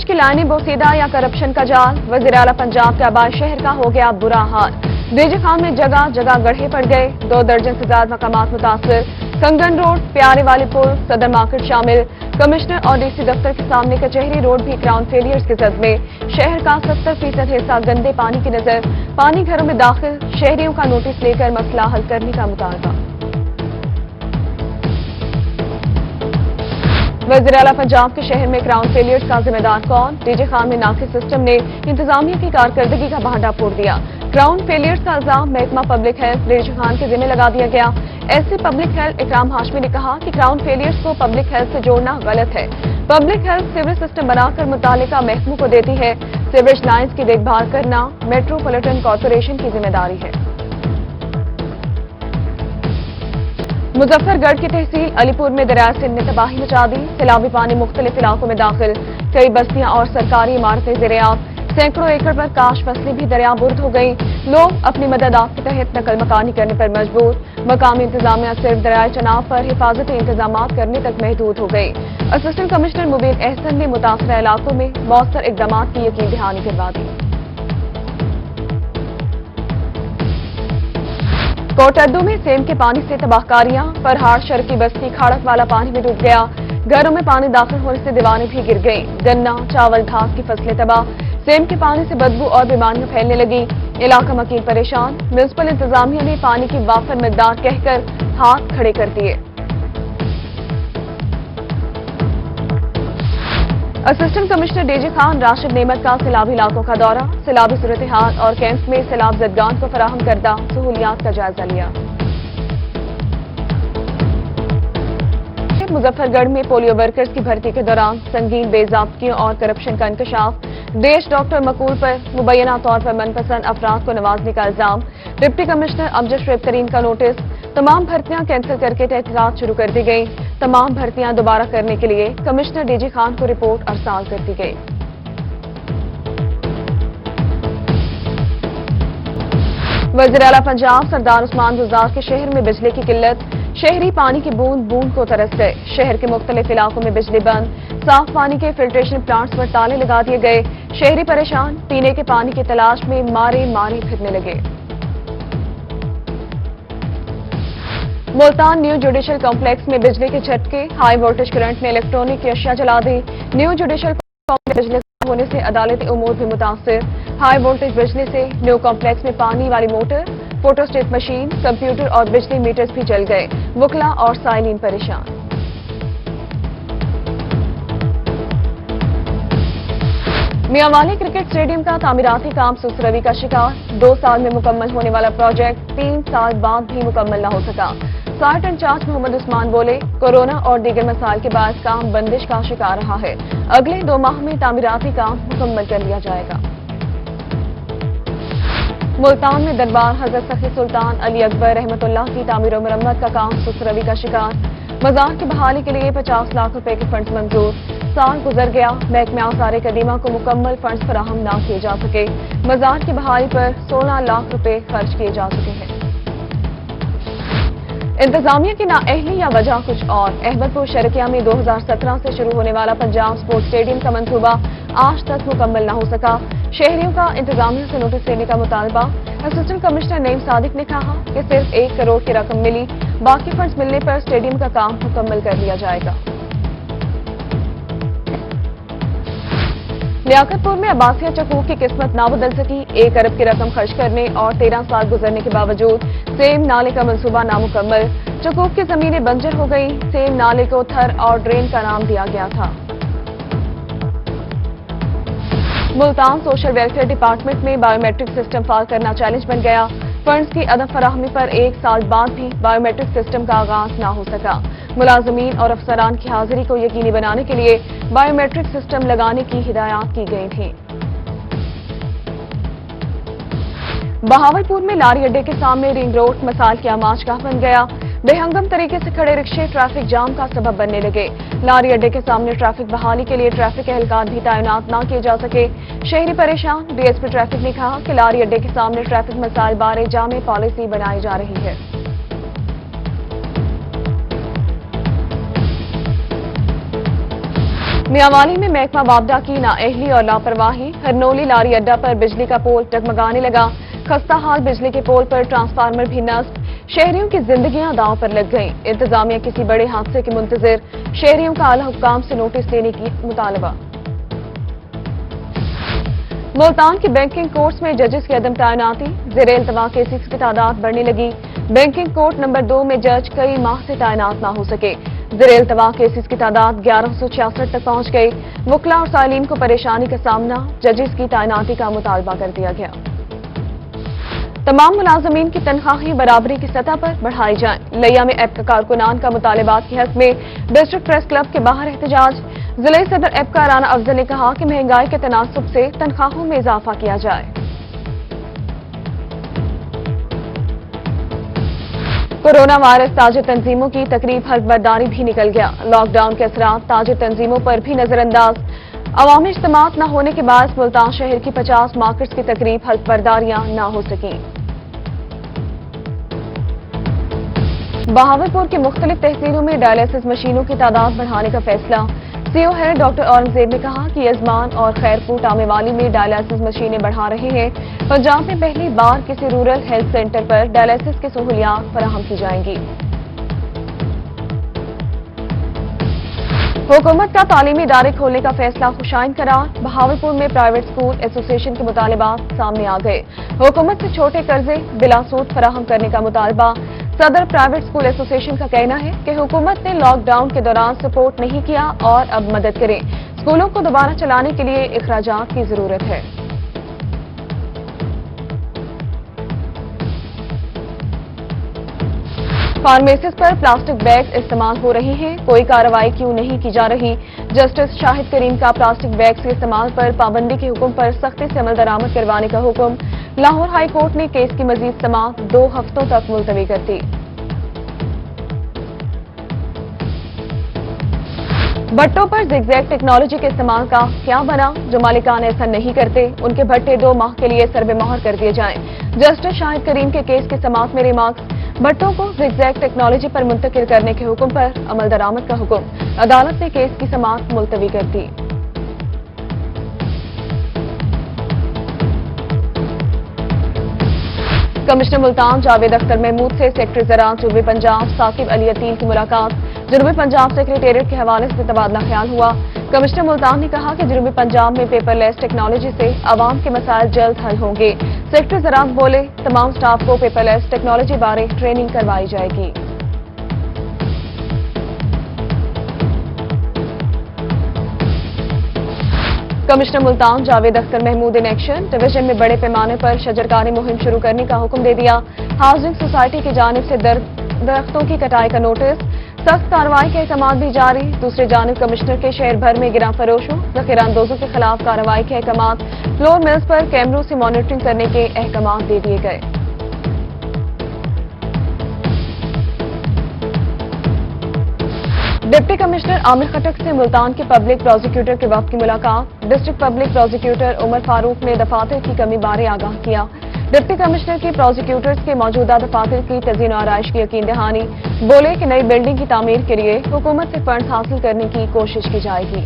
Sewerage की लाइनें बोसीदा या करप्शन का जाल, वज़ीर आला पंजाब के आबाद शहर का हो गया बुरा हाल। डीजे खान में जगह जगह गड्ढे पड़ गए, 2 दर्जन से ज्यादा मकामात मुतासिर। कंगन रोड, प्यारे वाली पुल, सदर मार्केट शामिल। कमिश्नर और डीसी दफ्तर के सामने कचहरी रोड भी ग्राउंड फेलियर्स की जद में। शहर का 70% हिस्सा गंदे पानी की नजर, पानी घरों में दाखिल। शहरियों का नोटिस लेकर मसला हल करने का मुतालबा। वज़ीर आला पंजाब के शहर में ग्राउंड फेलियर्स का जिम्मेदार कौन? डीजे खान में नाकिस सिस्टम ने इंतजामिया की कारकर्दगी का भांडा फोड़ दिया। ग्राउंड फेलियर्स का इल्जाम महकमा पब्लिक हेल्थ डीजे खान के जिम्मे लगा दिया गया। एससी पब्लिक हेल्थ इकराम हाशमी ने कहा कि ग्राउंड फेलियर्स को पब्लिक हेल्थ से जोड़ना गलत है। पब्लिक हेल्थ सीवरेज सिस्टम बनाकर मुतालिका महकमों को देती है। सीवरेज लाइन्स की देखभाल करना मेट्रोपॉलिटन कॉर्पोरेशन की जिम्मेदारी है। मुजफ्फरगढ़ की तहसील अलीपुर में दरिया सिंध ने तबाही मचा दी। सैलाबी पानी मुख्तलिफ इलाकों में दाखिल, कई बस्तियां और सरकारी इमारतें ज़ेर-ए-आब। सैकड़ों एकड़ पर काश फसलें भी दरियाबुर्द हो गई। लोग अपनी मदद आप के तहत नकल मकानी करने पर मजबूर। मकामी इंतजामिया सिर्फ दरियाए चनाब पर हिफाजती इंतजाम करने तक महदूद हो गई। असिस्टेंट कमिश्नर मुबीन एहसन ने मुतासरा इलाकों में मौसर इकदाम की यकीन दहानी करवा दी। कोटद्दू में सेम के पानी से तबाहकारियां, फरहार शर्क की बस्ती खाड़क वाला पानी में डूब गया। घरों में पानी दाखिल होने से दीवारें भी गिर गईं। गन्ना, चावल, घास की फसलें तबाह। सेम के पानी से बदबू और बीमारियां फैलने लगी। इलाका मकीन परेशान। म्युनिसिपल इंतजामिया ने पानी की वाफर मिकदार कहकर हाथ खड़े कर दिए। Assistant commissioner DJ Khan Rashid नेमत का सैलाबी इलाकों का दौरा, सैलाबी सूरत हाल और कैंप में सैलाब जदगान को फराहम करदा सहूलियात का जायजा लिया। मुजफ्फरगढ़ में पोलियो वर्कर्स की भर्ती के दौरान संगीन बेज़ाब्तियों और करप्शन का इंकशाफ। देश डॉक्टर मकूल पर मुबैना तौर पर मनपसंद अफराद को नवाजने का इल्जाम। डिप्टी कमिश्नर अमजद शोएब तरीन का नोटिस। तमाम भर्तियां कैंसिल करके तहकीकात शुरू कर दी गई। तमाम भर्तियां दोबारा करने के लिए कमिश्नर डीजे खान को रिपोर्ट अरसाल कर दी गई। वज़ीर आला पंजाब सरदार उस्मान गुलजार के शहर में बिजली की किल्लत। शहरी पानी की बूंद बूंद को तरस गए। शहर के मुख्तलिफ इलाकों में बिजली बंद। साफ पानी के फिल्ट्रेशन प्लांट्स पर ताले लगा दिए गए। शहरी परेशान, पीने के पानी की तलाश में मारे मारे फिरने लगे। मुल्तान न्यू जुडिशल कॉम्प्लेक्स में बिजली के झटके, हाई वोल्टेज करंट ने इलेक्ट्रॉनिक की अशिया जला दी। न्यू जुडिशल कॉम्प्लेक्स बिजली होने से अदालती उमूर भी मुतासिर। हाई वोल्टेज बिजली से न्यू कॉम्प्लेक्स में पानी वाली मोटर, फोटोस्टेट मशीन, कंप्यूटर और बिजली मीटर्स भी जल गए। वकला और साइलिन परेशान। मियांवाली क्रिकेट स्टेडियम का तामीराती काम सुस्तरवी का शिकार। 2 साल में मुकम्मल होने वाला प्रोजेक्ट 3 साल बाद भी मुकम्मल न हो सका। साइट इंचार्ज मोहम्मद उस्मान बोले, कोरोना और दीगर मसाइल के बाद काम बंदिश का शिकार रहा है। अगले 2 माह में तामीराती काम मुकम्मल कर लिया जाएगा। मुल्तान में दरबार हजरत सखी सुल्तान अली अकबर रहमतुल्लाह की तामीर और मरम्मत का काम सुस्तरवी का शिकार। मजार की बहाली के लिए 50 लाख रुपए के फंड्स मंजूर। साल गुजर गया, महकमे आसार कदीमा को मुकम्मल फंड्स फराहम न किए जा सके। मजार की बहाली पर 16 लाख रुपए खर्च किए जा चुके हैं। इंतजामिया की नाअहली या वजह कुछ और। अहमदपुर शरकिया में 2017 से शुरू होने वाला पंजाब स्पोर्ट्स स्टेडियम का मंसूबा आज तक मुकम्मल न हो सका। शहरियों का इंतजामिया से नोटिस देने का मुतालबा। असिस्टेंट कमिश्नर नईम सादिक ने कहा कि सिर्फ 1 करोड़ की रकम मिली, बाकी फंड्स मिलने पर स्टेडियम का काम मुकम्मल कर लिया जाएगा। लियाकतपुर में अब्बासिया चकूक की किस्मत ना बदल सकी। 1 अरब की रकम खर्च करने और 13 साल गुजरने के बावजूद सेम नाले का मंसूबा नामुकम्मल। चकूक की जमीनें बंजर हो गई। सेम नाले को थर और ड्रेन का नाम दिया गया था। मुल्तान सोशल वेलफेयर डिपार्टमेंट में बायोमेट्रिक सिस्टम फाल करना चैलेंज बन गया। फंड्स की अदम फराहमी पर 1 साल बाद भी बायोमेट्रिक सिस्टम का आगाज ना हो सका। मुलाजमीन और अफसरान की हाजिरी को यकीनी बनाने के लिए बायोमेट्रिक सिस्टम लगाने की हिदायत की गई थी। बहावलपुर में लारी अड्डे के सामने रिंग रोड मसाइल की आमाजगाह बन गया। बेहंगम तरीके से खड़े रिक्शे ट्रैफिक जाम का सबब बनने लगे। लारी अड्डे के सामने ट्रैफिक बहाली के लिए ट्रैफिक एहलकार भी तैनात न किए जा सके। शहरी परेशान। डीएसपी ट्रैफिक ने कहा कि लारी अड्डे के सामने ट्रैफिक मसाइल बारे जामे पॉलिसी बनाई जा रही है। मियांवाली में महकमा वापडा की नाअहली और लापरवाही। हरनोली लारी अड्डा पर बिजली का पोल डगमगाने लगा। खस्ता हाल बिजली के पोल पर ट्रांसफार्मर भी नष्ट। शहरियों की जिंदगियां दांव पर लग गईं। इंतजामिया किसी बड़े हादसे के मुंतजिर। शहरियों का आला हुक्काम से नोटिस लेने की मुतालबा। मुल्तान की बैंकिंग कोर्ट्स में जजेस की अदम तैनाती। ज़ेरे इल्तवा केसेस की तादाद बढ़ने लगी। बैंकिंग कोर्ट नंबर 2 में जज कई माह से तैनात न हो सके। ज़ेरे इल्तवा केसेस की तादाद 1166 तक पहुंच गई। वकला और सालीन को परेशानी का सामना। जजेस की तैनाती का मुतालबा कर दिया गया। तमाम मुलाजमीन की तनख्वाही बराबरी की सतह पर बढ़ाई जाए। लिया में एप्का कारकुनान का मुतालबात के हक में डिस्ट्रिक्ट प्रेस क्लब के बाहर एहतजाज। जिले सदर एप्का राना अफजल ने कहा कि महंगाई के तनासुब से तनख्वाहों में इजाफा किया जाए। कोरोना वायरस ताजिर तंजीमों की तकरीब हल्फ बर्दारी भी निकल गया। लॉकडाउन के असरात ताजिर तंजीमों पर भी नजरअंदाज। अवामी इज्तिमात न होने के बाद मुल्तान शहर की 50 मार्केट्स की तकरीब हल्फ बर्दारियां न हो सकी। बहावलपुर की मुख्तलिफ तहसीलों में डायलिसिस मशीनों की तादाद बढ़ाने का फैसला। सीओ है डॉक्टर औरंगजेब ने कहा कि यजमान और खैरपुर टामेवाली में डायलिसिस मशीनें बढ़ा रहे हैं। पंजाब में पहली बार किसी रूरल हेल्थ सेंटर पर डायलिसिस की सहूलियात फराहम की जाएंगी। हुकूमत का तालीमी इदारे खोलने का फैसला खुशाइन करार। बहावलपुर में प्राइवेट स्कूल एसोसिएशन के मुतालबात सामने आ गए। हुकूमत से छोटे कर्जे बिला सूद फराहम करने का मुतालबा। सदर प्राइवेट स्कूल एसोसिएशन का कहना है कि हुकूमत ने लॉकडाउन के दौरान सपोर्ट नहीं किया और अब मदद करें। स्कूलों को दोबारा चलाने के लिए इखराजात की जरूरत है। फार्मेसिस पर प्लास्टिक बैग इस्तेमाल हो रहे हैं, कोई कार्रवाई क्यों नहीं की जा रही। जस्टिस शाहिद करीम का प्लास्टिक बैग के इस्तेमाल पर पाबंदी के हुक्म पर सख्ती से अमल दरामद करवाने का हुक्म। लाहौर हाई कोर्ट ने केस की मजीद समाअत 2 हफ्तों तक मुलतवी कर दी। भट्टों पर जिगजैग टेक्नोलॉजी के इस्तेमाल का क्या बना। जो मालिकान ऐसा नहीं करते उनके भट्टे 2 माह के लिए सर्वे मोहर कर दिए जाएं। जस्टिस शाहिद करीम के केस की समाअत में रिमार्क्स। भट्टों को जिगजैग टेक्नोलॉजी पर मुंतकिल करने के हुक्म पर अमल दरामद का हुक्म। अदालत ने केस की समाअत मुलतवी कर दी। कमिश्नर मुल्तान जावेद अख्तर महमूद से सेक्रेटरी ज़राअत जनूबी पंजाब साकिब अली अतील की मुलाकात। जनूबी पंजाब सेक्रेटेरिएट के हवाले से तबादला ख्याल हुआ। कमिश्नर मुल्तान ने कहा कि जनूबी पंजाब में पेपरलेस टेक्नोलॉजी से आवाम के मसाइल जल्द हल होंगे। सेक्रेटरी ज़राअत बोले, तमाम स्टाफ को पेपरलेस टेक्नोलॉजी बारे ट्रेनिंग करवाई जाएगी। Commissioner Multan Javed Akhtar Mahmood in action. Division में बड़े पैमाने पर शजरकारी मुहिम शुरू करने का हुक्म दे दिया। हाउसिंग सोसाइटी की जानिब से दरख्तों की कटाई का नोटिस। सख्त कार्रवाई के अहकाम भी जारी। दूसरी जानिब कमिश्नर के शहर भर में गिरा फरोशों जखीरा अंदोजों के खिलाफ कार्रवाई के अहकाम। फ्लोर मिल्स पर कैमरों से मॉनिटरिंग करने के अहकाम दे दिए गए। डिप्टी कमिश्नर आमिर खटक से मुल्तान के पब्लिक प्रोसिक्यूटर के वफ्द की मुलाकात। District public prosecutor Umar Farooq ने दफातर की कमी बारे आगाह किया। डिप्टी कमिश्नर की प्रोसिक्यूटर्स के मौजूदा दफातर की तज़ीन और आराइश की यकीन दहानी। बोले कि नई बिल्डिंग की तामीर के लिए हुकूमत से फंड हासिल करने की कोशिश की जाएगी।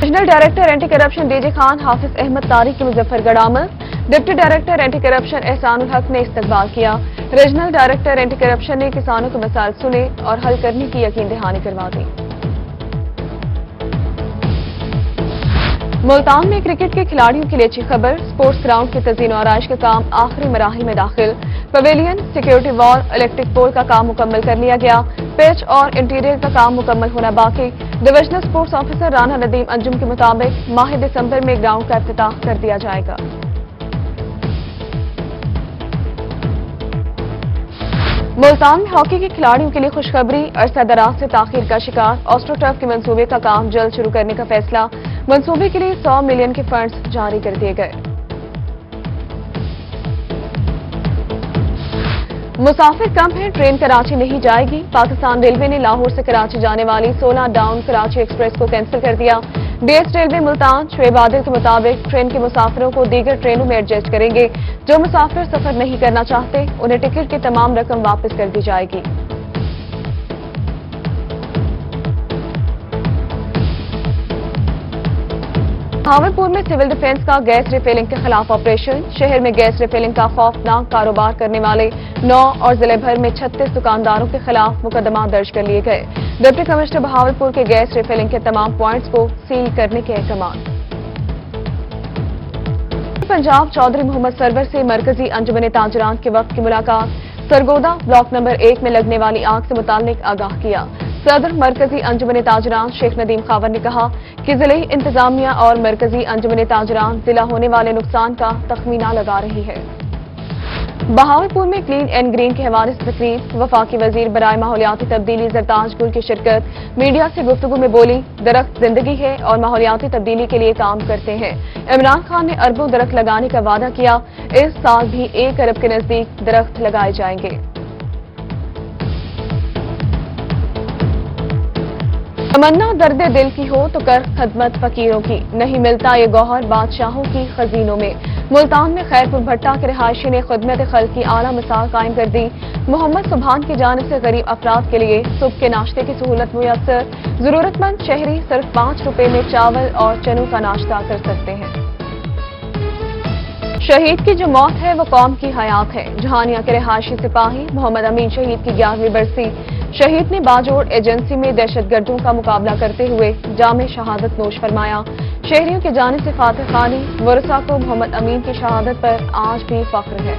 Regional director anti corruption DG Khan Hafiz Ahmad Tariq की मुजफ्फरगढ़ आमद। Deputy director anti corruption Ehsanul Haq ने इस्तकबाल किया। रीजनल डायरेक्टर एंटी करप्शन ने किसानों के मसाइल सुने और हल करने की यकीन दहानी करवा दी। मुल्तान में क्रिकेट के खिलाड़ियों के लिए अच्छी खबर। स्पोर्ट्स ग्राउंड की तज़ीन और आराइश का काम आखिरी मराहिल में दाखिल। Pavilion, security wall, electric pole का काम मुकम्मल कर लिया गया। पिच और इंटीरियर का काम मुकम्मल होना बाकी। Divisional sports officer Rana Nadeem Anjum के मुताबिक माह दिसंबर में ग्राउंड का इफ्तिताह कर दिया जाएगा। मुल्तान में हॉकी के खिलाड़ियों के लिए खुशखबरी। अरसा दराज से ताखीर का शिकार ऑस्ट्रोटर्फ के मंसूबे का काम जल्द शुरू करने का फैसला। मंसूबे के लिए 100 मिलियन के फंड्स जारी कर दिए गए। मुसाफिर कम है, ट्रेन कराची नहीं जाएगी। पाकिस्तान रेलवे ने लाहौर से कराची जाने वाली 16 डाउन कराची एक्सप्रेस को कैंसिल कर दिया। डीएस रेलवे मुल्तान शुएब आदिल के मुताबिक ट्रेन के मुसाफिरों को दीगर ट्रेनों में एडजस्ट करेंगे। जो मुसाफिर सफर नहीं करना चाहते उन्हें टिकट की तमाम रकम वापस कर दी जाएगी। भावलपुर में सिविल डिफेंस का गैस रिफिलिंग के खिलाफ ऑपरेशन। शहर में गैस रिफिलिंग का खौफनाक कारोबार करने वाले 9 और जिले भर में 36 दुकानदारों के खिलाफ मुकदमा दर्ज कर लिए गए। डिप्टी कमिश्नर भावलपुर के गैस रिफिलिंग के तमाम पॉइंट्स को सील करने के अहकाम। पंजाब चौधरी मोहम्मद सरवर से मरकजी अंजुमन ताजरान के वक्त की मुलाकात। सरगोदा ब्लॉक नंबर 1 में लगने वाली आग से मुताल्लिक आगाह किया। सदर मरकजी अंजुमन ताजरान शेख नदीम खावर ने कहा कि जिले इंतजामिया और मरकजी अंजुमन ताजरान जिला होने वाले नुकसान का तखमीना लगा रही है। बहावलपुर में क्लीन एंड ग्रीन के हवाले से तकरीब। वफाकी वजीर बराए माहौलियाती तब्दीली जरताज गुल की शिरकत। मीडिया से गुफ्तगू में बोली, दरख्त जिंदगी है और माहौलियाती तब्दीली के लिए काम करते हैं। इमरान खान ने अरबों दरख्त लगाने का वादा किया। इस साल भी 1 अरब के नजदीक दरख्त लगाए जाएंगे। तमन्ना दर्द दिल की हो तो कर खदमत फकीरों की, नहीं मिलता ये गौहर बादशाहों की खजीनों में। मुल्तान में खैरपुर भट्टा के रिहायशी ने खिदमत खल्क की आला मिसाल कायम कर दी। मोहम्मद सुबहान की जानिब से गरीब अफराद के लिए सुबह के नाश्ते की सहूलत मुयस्सर। जरूरतमंद शहरी सिर्फ 5 रुपए में चावल और चनों का नाश्ता कर सकते हैं। शहीद की जो मौत है वो कौम की हयात है। जहानिया के रिहायशी सिपाही मोहम्मद अमीन शहीद की 11वीं बरसी। शहीद ने बाजोड़ एजेंसी में दहशतगर्दों का मुकाबला करते हुए जामे शहादत नोश फरमाया। शहरियों की जानिब से फातिह खानी वरसा को मोहम्मद अमीन की शहादत पर आज भी फख्र है।